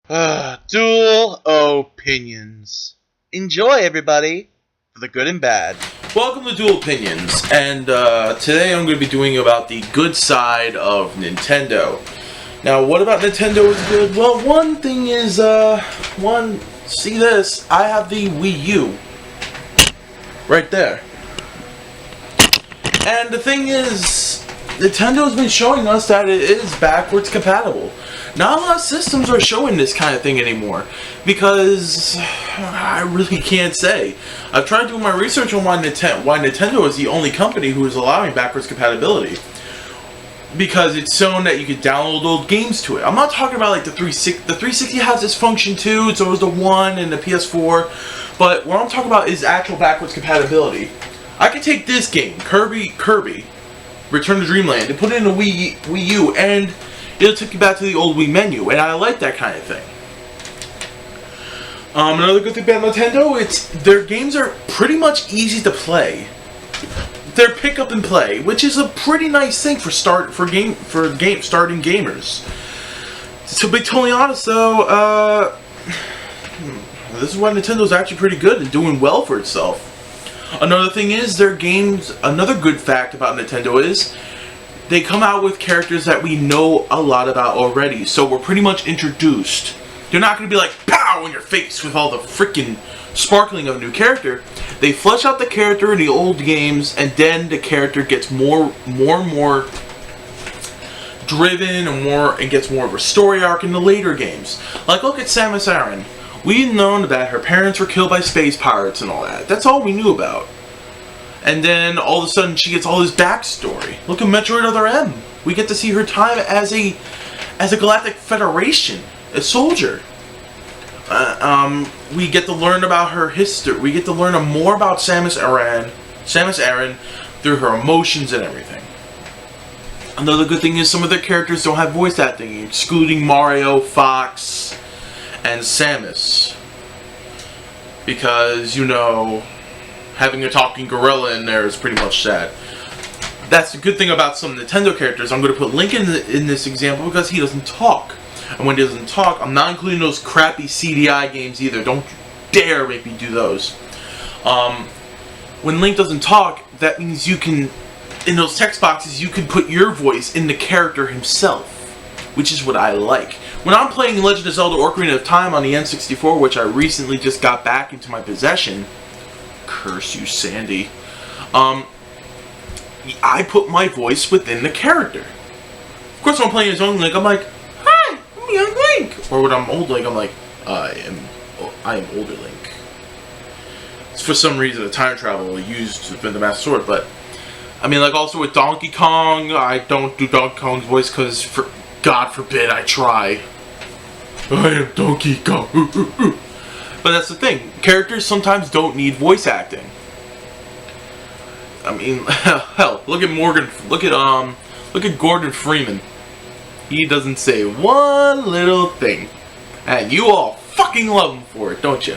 Dual opinions. Enjoy, everybody, for the good and bad. Welcome to Dual Opinions, and today I'm going to be doing about the good side of Nintendo. Now, what about Nintendo is good? Well, one thing is, see this, I have the Wii U, right there. And the thing is, Nintendo's been showing us that it is backwards compatible. Not a lot of systems are showing this kind of thing anymore, because I really can't say. I've tried doing my research on why Nintendo is the only company who is allowing backwards compatibility. Because it's shown that you can download old games to it. I'm not talking about like the 360. The 360 has this function too, so does the One and the PS4. But what I'm talking about is actual backwards compatibility. I can take this game, Kirby Return to Dreamland, and put it in a Wii U, and it'll take you back to the old Wii menu, and I like that kind of thing. Another good thing about Nintendo, their games are pretty much easy to play. They're pick up and play, which is a pretty nice thing for starting gamers. To be totally honest, though, this is why Nintendo's actually pretty good and doing well for itself. Another thing is, their games, another good fact about Nintendo is, they come out with characters that we know a lot about already, so we're pretty much introduced. They're not going to be like, pow, in your face with all the freaking sparkling of a new character. They flesh out the character in the old games, and then the character gets more and more driven and gets more of a story arc in the later games. Like, look at Samus Aran. We've known that her parents were killed by space pirates and all that. That's all we knew about. And then all of a sudden she gets all this backstory. Look at Metroid Other M. We get to see her time as a Galactic Federation, a soldier. We get to learn about her history. We get to learn more about Samus Aran through her emotions and everything. Another good thing is some of their characters don't have voice acting, excluding Mario, Fox, and Samus. Because, you know, having a talking gorilla in there is pretty much sad. That's the good thing about some Nintendo characters. I'm going to put Link in this example because he doesn't talk. And when he doesn't talk, I'm not including those crappy CDI games either. Don't dare make me do those. When Link doesn't talk, that means you can, in those text boxes, you can put your voice in the character himself, which is what I like. When I'm playing Legend of Zelda Ocarina of Time on the N64, which I recently just got back into my possession, curse you, Sandy, I put my voice within the character. Of course, when I'm playing as young Link, I'm like, hi, I'm young Link. Or when I'm old Link, I'm like, I am older Link. It's for some reason a time travel used to defend the Master Sword, but I mean, like, also with Donkey Kong, I don't do Donkey Kong's voice because, God forbid, I try. I am Donkey Kong. But that's the thing. Characters sometimes don't need voice acting. I mean, hell, look at Gordon Freeman. He doesn't say one little thing, and you all fucking love him for it, don't you?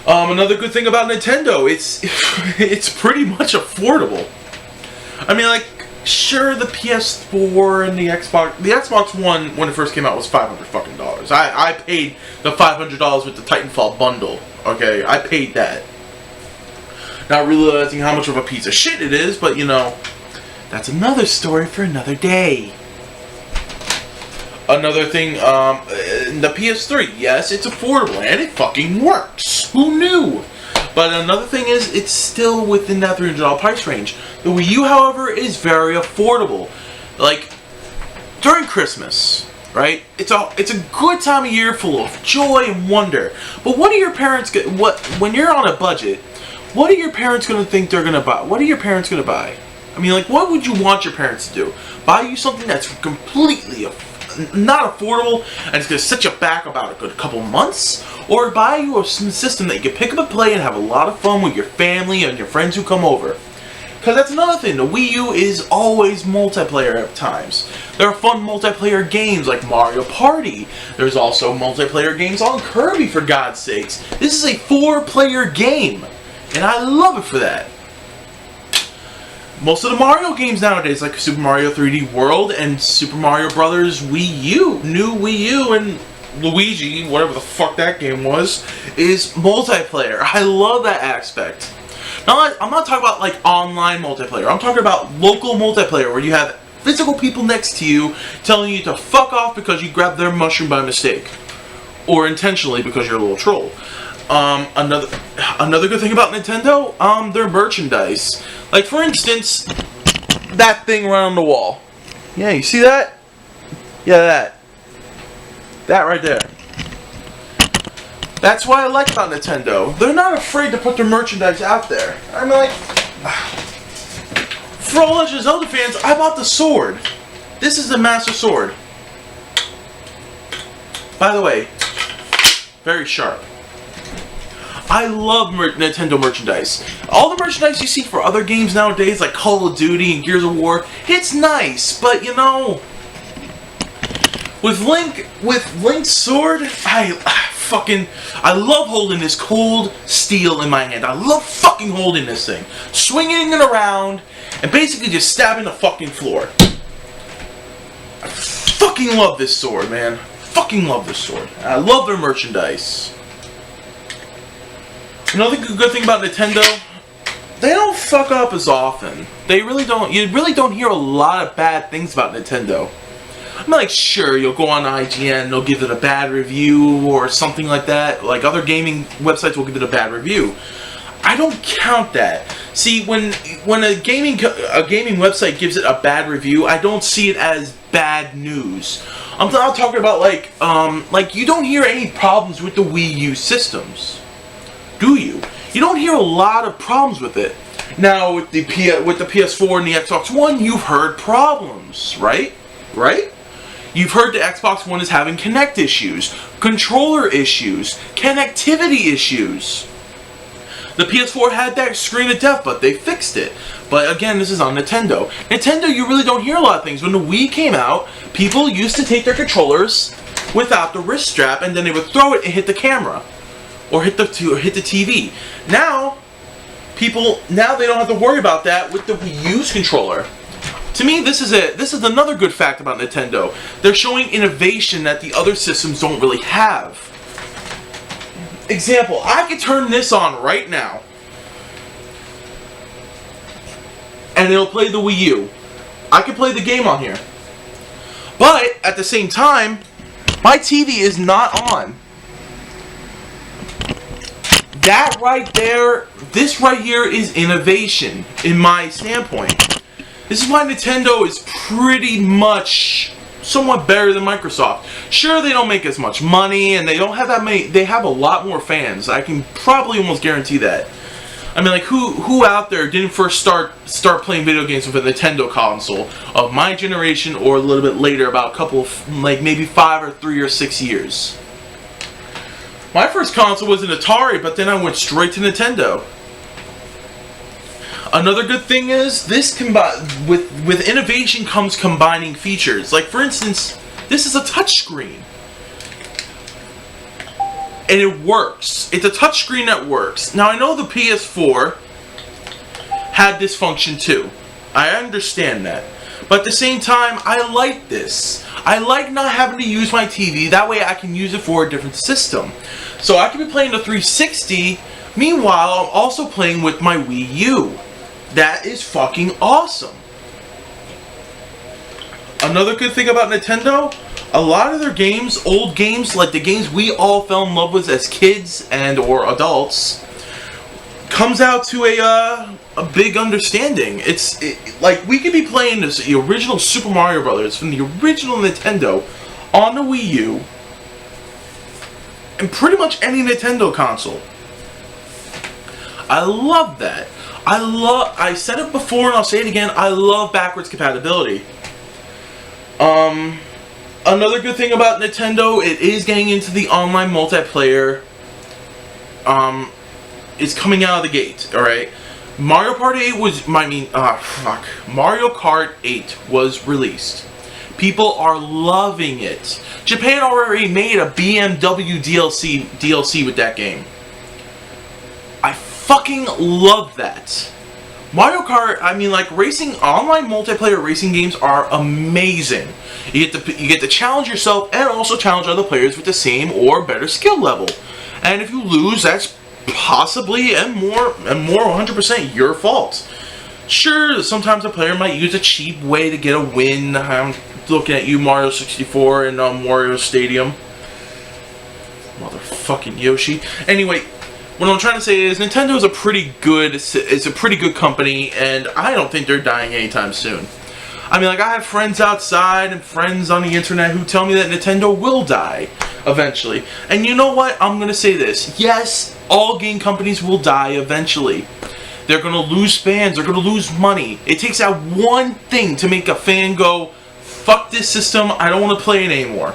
Another good thing about Nintendo, it's pretty much affordable. I mean, like, sure, the PS4 and the Xbox One, when it first came out, was $500 fucking dollars. I paid the $500 with the Titanfall bundle. Okay, I paid that. Not realizing how much of a piece of shit it is, but you know, that's another story for another day. Another thing, the PS3, yes, it's affordable and it fucking works. Who knew? But another thing is, it's still within that $300 price range. The Wii U, however, is very affordable. Like, during Christmas, right? It's a good time of year full of joy and wonder. But what are your parents when you're on a budget, what are your parents going to think they're going to buy? What are your parents going to buy? I mean, like, what would you want your parents to do? Buy you something that's completely not affordable and it's going to set you back about a good couple months? Or buy you a system that you can pick up and play and have a lot of fun with your family and your friends who come over? Because that's another thing. The Wii U is always multiplayer at times. There are fun multiplayer games like Mario Party. There's also multiplayer games on Kirby, for God's sakes. This is a 4-player game, and I love it for that. Most of the Mario games nowadays, like Super Mario 3D World and Super Mario Brothers Wii U, new Wii U, and Luigi, whatever the fuck that game was, is multiplayer. I love that aspect. Now, I'm not talking about like online multiplayer. I'm talking about local multiplayer where you have physical people next to you telling you to fuck off because you grabbed their mushroom by mistake, or intentionally because you're a little troll. Another good thing about Nintendo, their merchandise. Like, for instance, that thing right on the wall. Yeah, you see that? Yeah, that right there. That's what I like about Nintendo. They're not afraid to put their merchandise out there. I'm like, for all Legend of Zelda fans, I bought the sword. This is the Master Sword. By the way, very sharp. I love Nintendo merchandise. All the merchandise you see for other games nowadays, like Call of Duty and Gears of War, it's nice, but you know, with Link's sword, I love holding this cold steel in my hand. I love fucking holding this thing, swinging it around, and basically just stabbing the fucking floor. I fucking love this sword, man. Fucking love this sword. I love their merchandise. Another good thing about Nintendo, they don't fuck up as often. They really don't. You really don't hear a lot of bad things about Nintendo. I'm like, sure, you'll go on IGN and they'll give it a bad review or something like that. Like other gaming websites will give it a bad review. I don't count that. See, when a gaming website gives it a bad review, I don't see it as bad news. I'm not talking about like you don't hear any problems with the Wii U systems. Do you? You don't hear a lot of problems with it. Now, with the PS4 and the Xbox One, you've heard problems, right? Right? You've heard the Xbox One is having Kinect issues, controller issues, connectivity issues. The PS4 had that screen of death, but they fixed it. But again, this is on Nintendo. Nintendo, you really don't hear a lot of things. When the Wii came out, people used to take their controllers without the wrist strap, and then they would throw it and hit the camera. Or hit the TV. Now they don't have to worry about that with the Wii U's controller. To me, this is another good fact about Nintendo. They're showing innovation that the other systems don't really have. Example, I could turn this on right now, and it'll play the Wii U. I can play the game on here. But at the same time, my TV is not on. That right there, this right here is innovation, in my standpoint. This is why Nintendo is pretty much somewhat better than Microsoft. Sure, they don't make as much money, and they don't have that many. They have a lot more fans. I can probably almost guarantee that. I mean, like, who out there didn't first start playing video games with a Nintendo console of my generation, or a little bit later, about a couple of, like, maybe 5 or 3 or 6 years? My first console was an Atari, but then I went straight to Nintendo. Another good thing is, with innovation comes combining features. Like, for instance, this is a touchscreen. And it works. It's a touchscreen that works. Now, I know the PS4 had this function too. I understand that. But at the same time, I like this. I like not having to use my TV. That way I can use it for a different system. So I can be playing the 360. Meanwhile, I'm also playing with my Wii U. That is fucking awesome. Another good thing about Nintendo, a lot of their games, old games, like the games we all fell in love with as kids and or adults, comes out to a big understanding. Like, we could be playing the original Super Mario Brothers from the original Nintendo on the Wii U and pretty much any Nintendo console. I love that. I said it before and I'll say it again, I love backwards compatibility. Another good thing about Nintendo, it is getting into the online multiplayer. It's coming out of the gate, alright? Mario Kart 8 was, Mario Kart 8 was released. People are loving it. Japan already made a BMW DLC with that game. I fucking love that. Mario Kart, I mean, like, racing, online multiplayer racing games are amazing. You get to challenge yourself and also challenge other players with the same or better skill level. And if you lose, that's possibly and more 100% your fault. Sure, sometimes a player might use a cheap way to get a win. I'm looking at you, Mario 64 and Mario Stadium. Motherfucking Yoshi. Anyway, what I'm trying to say is Nintendo is a pretty good company, and I don't think they're dying anytime soon. I mean, like, I have friends outside and friends on the internet who tell me that Nintendo will die eventually. And you know what? I'm going to say this. Yes, all game companies will die eventually. They're going to lose fans. They're going to lose money. It takes that one thing to make a fan go, fuck this system, I don't want to play it anymore.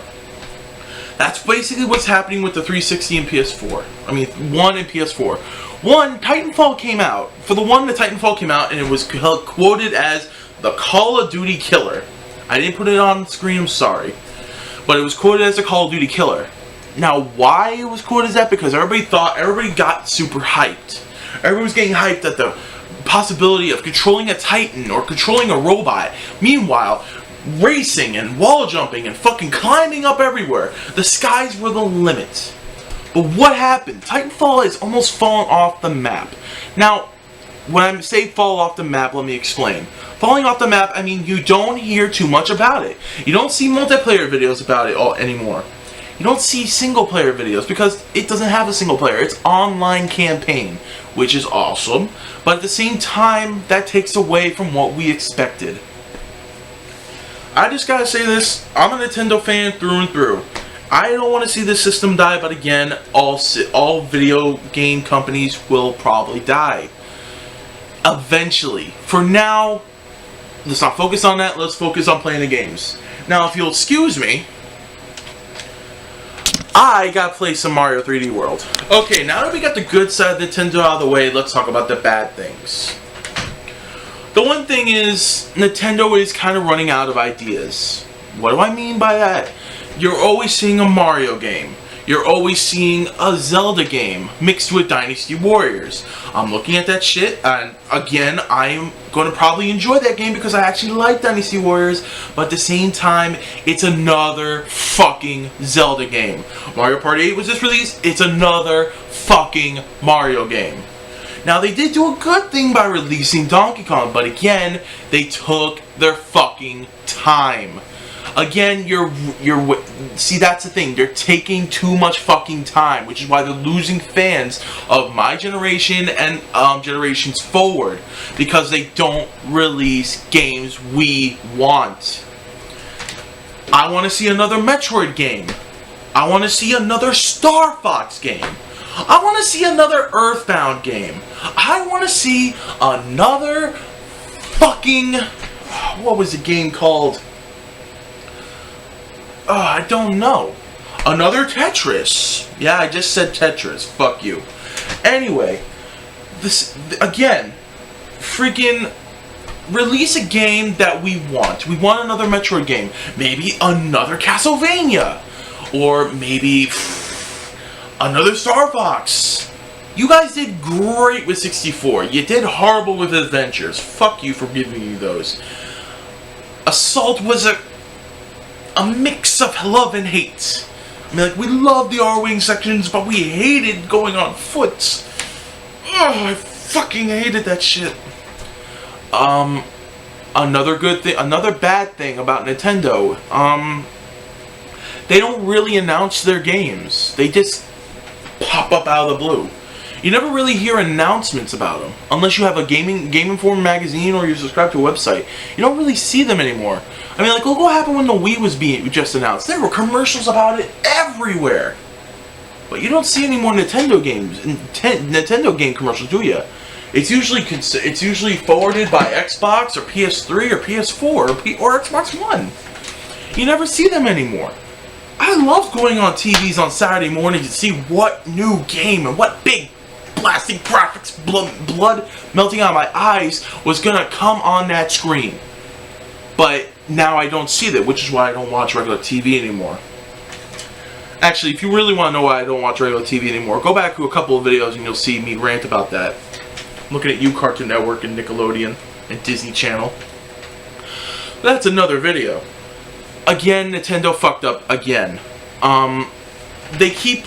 That's basically what's happening with the 360 and PS4. I mean, 1 and PS4. 1, Titanfall came out. For the 1, the Titanfall came out, and it was quoted as the Call of Duty killer. I didn't put it on screen, I'm sorry. But it was quoted as the Call of Duty killer. Now, why it was quoted as that? Because everybody got super hyped. Everybody was getting hyped at the possibility of controlling a Titan or controlling a robot. Meanwhile, racing and wall jumping and fucking climbing up everywhere. The skies were the limit. But what happened? Titanfall is almost fallen off the map. Now, when I say fall off the map, let me explain. Falling off the map, I mean you don't hear too much about it. You don't see multiplayer videos about it anymore. You don't see single player videos because it doesn't have a single player. It's online campaign, which is awesome. But at the same time, that takes away from what we expected. I just gotta say this, I'm a Nintendo fan through and through. I don't want to see this system die, but again, all video game companies will probably die. Eventually. For now, let's not focus on that, let's focus on playing the games. Now, if you'll excuse me, I gotta play some Mario 3D World. Okay, now that we got the good side of Nintendo out of the way, let's talk about the bad things. The one thing is, Nintendo is kind of running out of ideas. What do I mean by that? You're always seeing a Mario game. You're always seeing a Zelda game mixed with Dynasty Warriors. I'm looking at that shit, and again, I'm going to probably enjoy that game because I actually like Dynasty Warriors, but at the same time, it's another fucking Zelda game. Mario Party 8 was just released, it's another fucking Mario game. Now, they did do a good thing by releasing Donkey Kong, but again, they took their fucking time. Again, see, that's the thing. They're taking too much fucking time, which is why they're losing fans of my generation and generations forward, because they don't release games we want. I want to see another Metroid game. I want to see another Star Fox game. I want to see another Earthbound game. I want to see another fucking... What was the game called? I don't know. Another Tetris. Yeah, I just said Tetris. Fuck you. Anyway, this again, freaking release a game that we want. We want another Metroid game. Maybe another Castlevania. Or maybe another Star Fox. You guys did great with 64. You did horrible with Adventures. Fuck you for giving me those. Assault was a mix of love and hate. I mean, like, we loved the R-Wing sections, but we hated going on foot. Ugh, I fucking hated that shit. Another good thing, another bad thing about Nintendo, they don't really announce their games. They just pop up out of the blue. You never really hear announcements about them, unless you have a Game Informer magazine or you subscribe to a website. You don't really see them anymore. I mean, like, look what happened when the Wii was being just announced. There were commercials about it everywhere. But you don't see any more Nintendo games, Nintendo game commercials, do you? It's usually forwarded by Xbox or PS3 or PS4 or Xbox One. You never see them anymore. I love going on TVs on Saturday mornings to see what new game and what big blasting graphics, blood melting out of my eyes was gonna come on that screen. But now I don't see that, which is why I don't watch regular TV anymore. Actually, if you really want to know why I don't watch regular TV anymore, go back to a couple of videos and you'll see me rant about that. Looking at you, Cartoon Network and Nickelodeon and Disney Channel. That's another video. Again, Nintendo fucked up again. They keep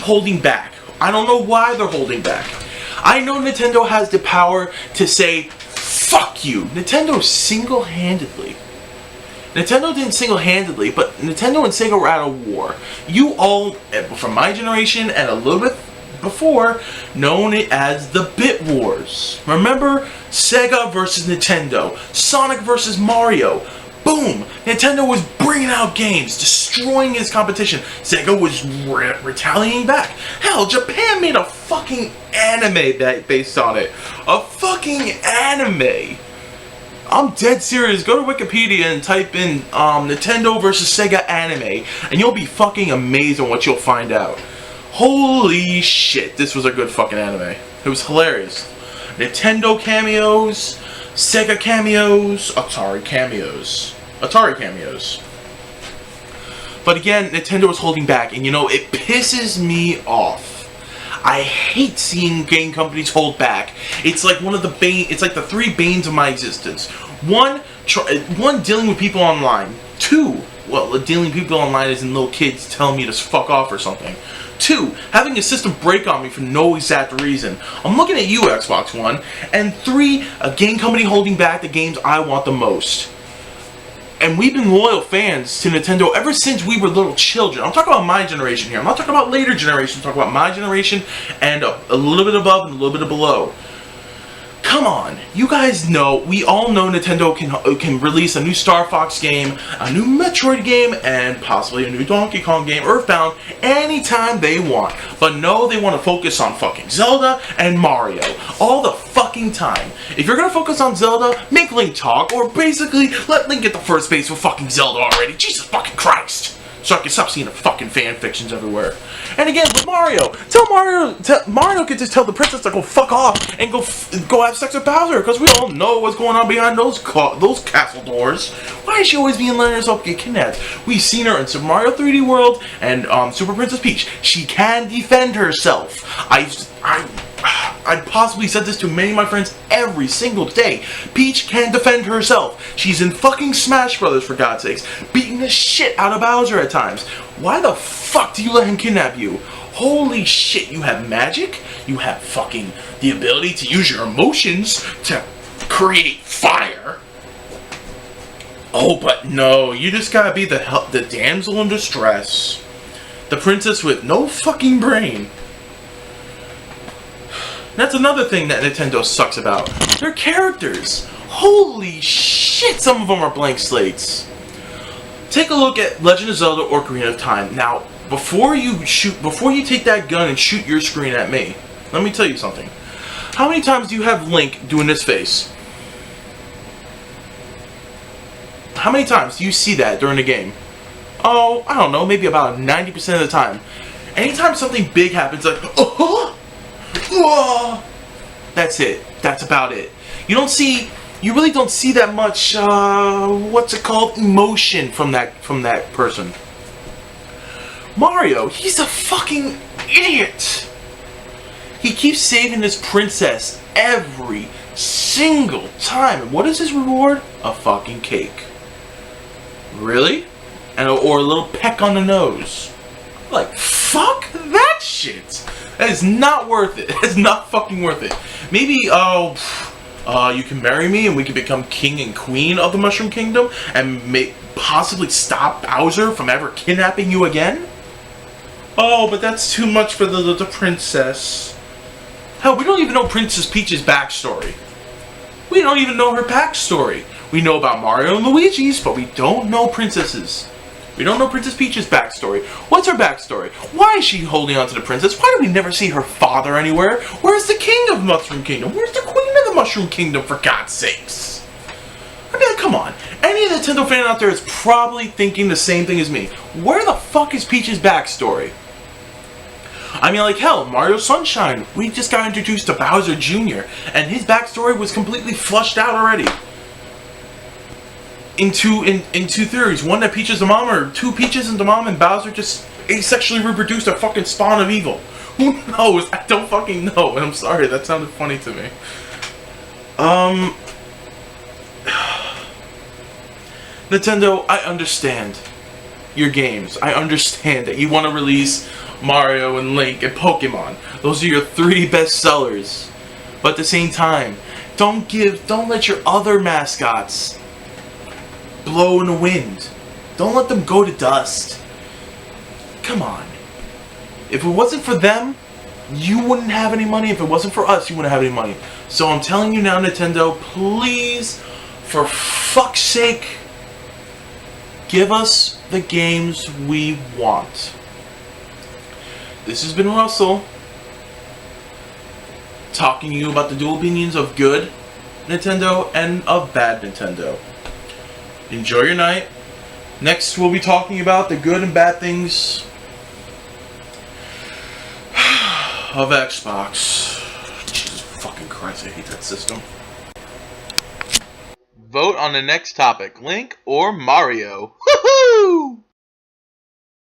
holding back. I don't know why they're holding back. I know Nintendo has the power to say, fuck you. Nintendo didn't single-handedly, but Nintendo and Sega were at a war. You all, from my generation and a little bit before, known it as the Bit Wars. Remember? Sega versus Nintendo. Sonic versus Mario. Boom! Nintendo was bringing out games, destroying his competition. Sega was retaliating back. Hell, Japan made a fucking anime based on it. A fucking anime! I'm dead serious. Go to Wikipedia and type in Nintendo versus Sega anime, and you'll be fucking amazed on what you'll find out. Holy shit, this was a good fucking anime. It was hilarious. Nintendo cameos, Sega cameos, Atari cameos. But again, Nintendo was holding back, and you know, it pisses me off. I hate seeing game companies hold back. It's like it's like the three banes of my existence. One, dealing with people online. Two, well, dealing with people online is in little kids telling me to fuck off or something. Two, having a system break on me for no exact reason. I'm looking at you, Xbox One. And three, a game company holding back the games I want the most. And we've been loyal fans to Nintendo ever since we were little children. I'm talking about my generation here. I'm not talking about later generations. I'm talking about my generation and a little bit above and a little bit below. Come on, you guys know, we all know Nintendo can release a new Star Fox game, a new Metroid game, and possibly a new Donkey Kong game, Earthbound, anytime they want. But no, they want to focus on fucking Zelda and Mario all the fucking time. If you're gonna focus on Zelda, make Link talk, or basically let Link get the first base with fucking Zelda already. Jesus fucking Christ! So I can stop seeing the fucking fan fictions everywhere. And again, with Mario, Mario can just tell the princess to go fuck off and go have sex with Bowser, because we all know what's going on behind those castle doors. Why is she always being letting herself get kidnapped? We've seen her in Super Mario 3D World and Super Princess Peach. She can defend herself. I possibly said this to many of my friends every single day. Peach can defend herself. She's in fucking Smash Brothers, for God's sakes, beating the shit out of Bowser at times. Why the fuck do you let him kidnap you? Holy shit, you have magic? You have fucking the ability to use your emotions to create fire? Oh, but no, you just gotta be the damsel in distress. The princess with no fucking brain. That's another thing that Nintendo sucks about. Their characters. Holy shit, some of them are blank slates. Take a look at Legend of Zelda Ocarina of Time. Now, before you take that gun and shoot your screen at me, let me tell you something. How many times do you have Link doing this face? How many times do you see that during the game? Oh, I don't know, maybe about 90% of the time. Anytime something big happens, like, oh, whoa, that's it. That's about it. You really don't see that much, what's it called, emotion from that person. Mario, he's a fucking idiot. He keeps saving his princess every single time. And what is his reward? A fucking cake. Really? Or a little peck on the nose. Like, fuck that shit. That is not worth it. That is not fucking worth it. Maybe, you can marry me and we can become king and queen of the Mushroom Kingdom and possibly stop Bowser from ever kidnapping you again? Oh, but that's too much for the princess. Hell, we don't even know Princess Peach's backstory. We don't even know her backstory. We know about Mario and Luigi's, but we don't know Princess's. We don't know Princess Peach's backstory. What's her backstory? Why is she holding on to the princess? Why do we never see her father anywhere? Where's the king of Mushroom Kingdom? Where's the queen of the Mushroom Kingdom, for God's sakes? I mean, come on. Any Nintendo fan out there is probably thinking the same thing as me. Where the fuck is Peach's backstory? I mean, like, hell, Mario Sunshine. We just got introduced to Bowser Jr., and his backstory was completely flushed out already. In two theories. One, that Peach is the mom, or two Peaches and the mom, and Bowser just asexually reproduced a fucking spawn of evil. Who knows? I don't fucking know. And I'm sorry, that sounded funny to me. Nintendo, I understand your games. I understand that you want to release Mario and Link and Pokemon. Those are your 3 best sellers. But at the same time, don't let your other mascots blow in the wind. Don't let them go to dust. Come on. If it wasn't for them, you wouldn't have any money. If it wasn't for us, you wouldn't have any money. So I'm telling you now, Nintendo, please, for fuck's sake, give us the games we want. This has been Russell, talking to you about the dual opinions of good Nintendo and of bad Nintendo. Enjoy your night. Next, we'll be talking about the good and bad things of Xbox. Jesus fucking Christ, I hate that system. Vote on the next topic, Link or Mario. Woohoo!